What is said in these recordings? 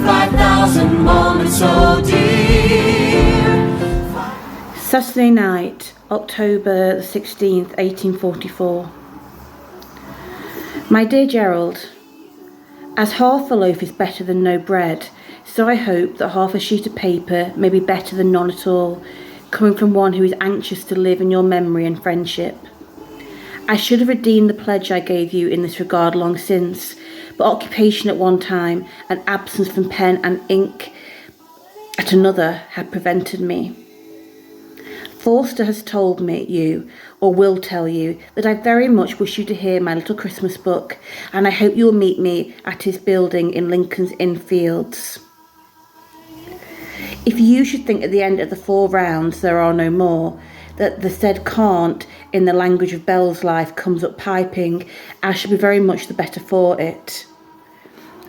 25,000 moments so dear. Saturday night, October the 16th, 1844. My dear Gerald, as half a loaf is better than no bread, so I hope that half a sheet of paper may be better than none at all, coming from one who is anxious to live in your memory and friendship. I should have redeemed the pledge I gave you in this regard long since, but occupation at one time and absence from pen and ink at another had prevented me. Forster has told you, or will tell you, that I very much wish you to hear my little Christmas book, and I hope you will meet me at his building in Lincoln's Inn Fields. If you should think at the end of the 4 rounds there are no more, that the said can't, in the language of Bell's life, comes up piping, I shall be very much the better for it.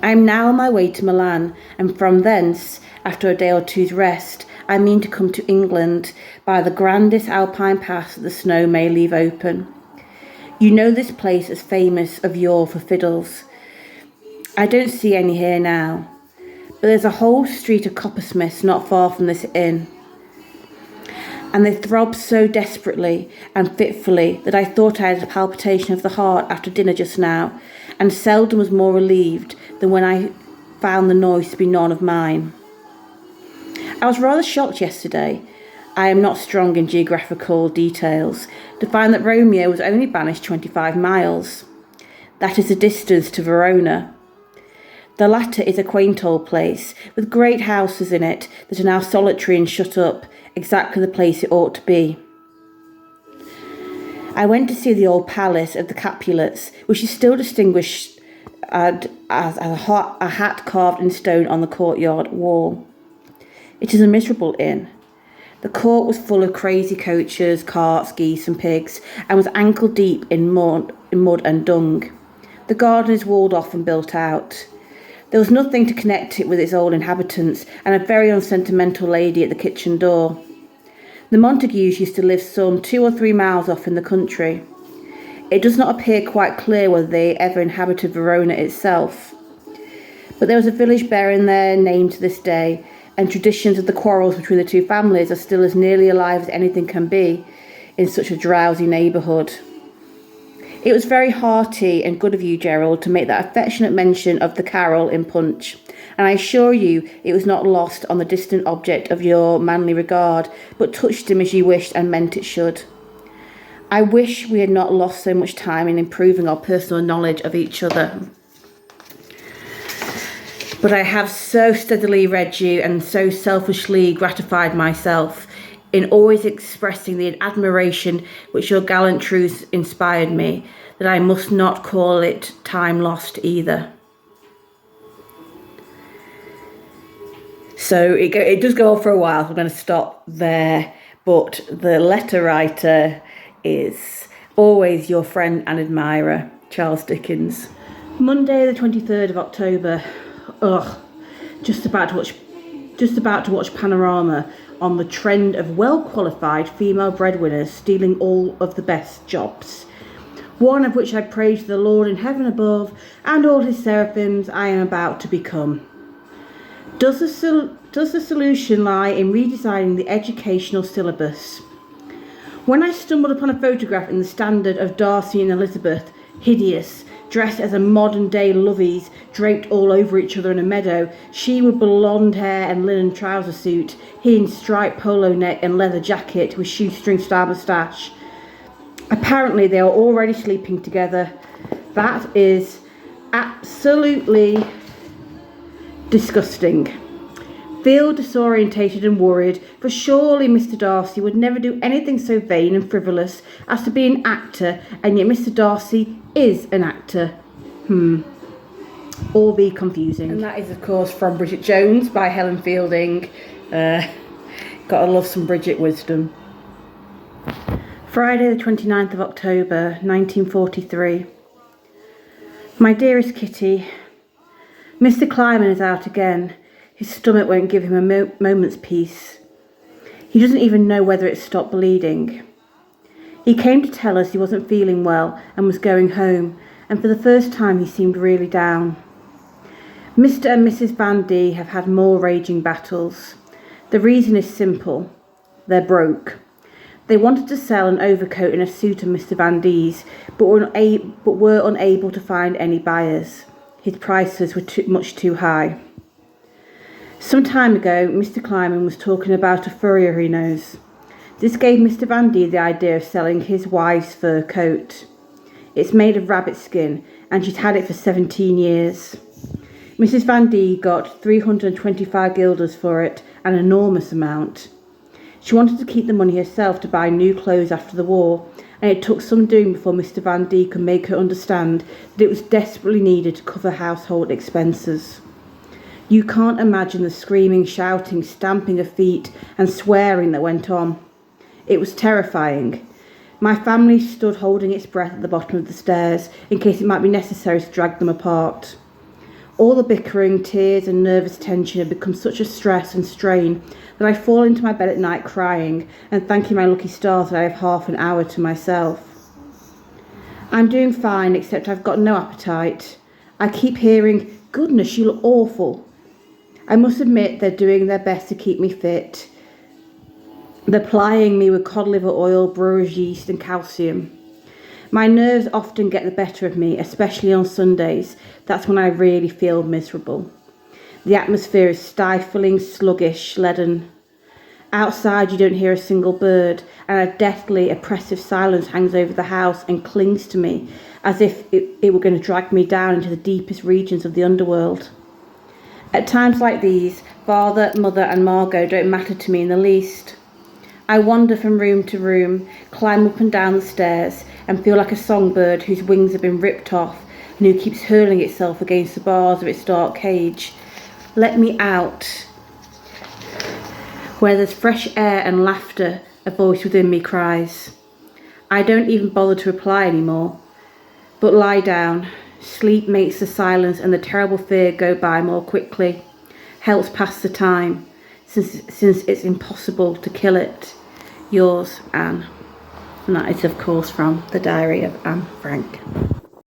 I am now on my way to Milan, and from thence, after a day or two's rest, I mean to come to England by the grandest Alpine pass that the snow may leave open. You know this place as famous of yore for fiddles. I don't see any here now, but there's a whole street of coppersmiths not far from this inn, and they throb so desperately and fitfully that I thought I had a palpitation of the heart after dinner just now, and seldom was more relieved than when I found the noise to be none of mine. I was rather shocked yesterday, I am not strong in geographical details, to find that Romeo was only banished 25 miles. That is the distance to Verona. The latter is a quaint old place, with great houses in it that are now solitary and shut up, exactly the place it ought to be. I went to see the old palace of the Capulets, which is still distinguished as a hat carved in stone on the courtyard wall. It is a miserable inn. The court was full of crazy coaches, carts, geese and pigs, and was ankle deep in mud and dung. The garden is walled off and built out. There was nothing to connect it with its old inhabitants, and a very unsentimental lady at the kitchen door. The Montagues used to live some 2 or 3 miles off in the country. It does not appear quite clear whether they ever inhabited Verona itself. But there was a village bearing their name to this day, and traditions of the quarrels between the 2 families are still as nearly alive as anything can be in such a drowsy neighbourhood. It was very hearty and good of you, Gerald, to make that affectionate mention of the carol in Punch, and I assure you it was not lost on the distant object of your manly regard, but touched him as you wished and meant it should. I wish we had not lost so much time in improving our personal knowledge of each other. But I have so steadily read you and so selfishly gratified myself in always expressing the admiration which your gallant truths inspired me, that I must not call it time lost either. So it does go on for a while, so I'm going to stop there, but the letter writer is always your friend and admirer, Charles Dickens. Monday the 23rd of October. Just about to watch Panorama on the trend of well-qualified female breadwinners stealing all of the best jobs. One of which I pray to the Lord in heaven above and all his seraphims I am about to become. Does the solution lie in redesigning the educational syllabus? When I stumbled upon a photograph in the Standard of Darcy and Elizabeth, hideous, dressed as a modern-day lovies, draped all over each other in a meadow, she with blonde hair and linen trouser suit, he in striped polo neck and leather jacket with shoestring style moustache. Apparently they are already sleeping together. That is absolutely disgusting. Feel disorientated and worried, for surely Mr. Darcy would never do anything so vain and frivolous as to be an actor, and yet Mr. Darcy is an actor. All be confusing. And that is, of course, from Bridget Jones by Helen Fielding. Gotta love some Bridget wisdom. Friday the 29th of October, 1943. My dearest Kitty, Mr. Kleiman is out again. His stomach won't give him a moment's peace. He doesn't even know whether it's stopped bleeding. He came to tell us he wasn't feeling well and was going home, and for the first time he seemed really down. Mr. and Mrs. Van D have had more raging battles. The reason is simple. They're broke. They wanted to sell an overcoat and a suit of Mr. Van D's, but were unable to find any buyers. His prices were much too high. Some time ago, Mr. Kleiman was talking about a furrier he knows. This gave Mr. Van D the idea of selling his wife's fur coat. It's made of rabbit skin, and she's had it for 17 years. Mrs. Van D got 325 guilders for it, an enormous amount. She wanted to keep the money herself to buy new clothes after the war, and it took some doing before Mr. Van D could make her understand that it was desperately needed to cover household expenses. You can't imagine the screaming, shouting, stamping of feet and swearing that went on. It was terrifying. My family stood holding its breath at the bottom of the stairs in case it might be necessary to drag them apart. All the bickering, tears and nervous tension had become such a stress and strain that I fall into my bed at night crying and thanking my lucky stars that I have half an hour to myself. I'm doing fine, except I've got no appetite. I keep hearing, "Goodness, you look awful." I must admit they're doing their best to keep me fit. They're plying me with cod liver oil, brewer's yeast and calcium. My nerves often get the better of me, especially on Sundays. That's when I really feel miserable. The atmosphere is stifling, sluggish, leaden. Outside you don't hear a single bird, and a deathly, oppressive silence hangs over the house and clings to me as if it were going to drag me down into the deepest regions of the underworld. At times like these, Father, Mother and Margot don't matter to me in the least. I wander from room to room, climb up and down the stairs, and feel like a songbird whose wings have been ripped off and who keeps hurling itself against the bars of its dark cage. Let me out. Where there's fresh air and laughter, a voice within me cries. I don't even bother to reply anymore, but lie down. Sleep makes the silence and the terrible fear go by more quickly, helps pass the time, since it's impossible to kill it. Yours, Anne. And that is, of course, from the Diary of Anne Frank.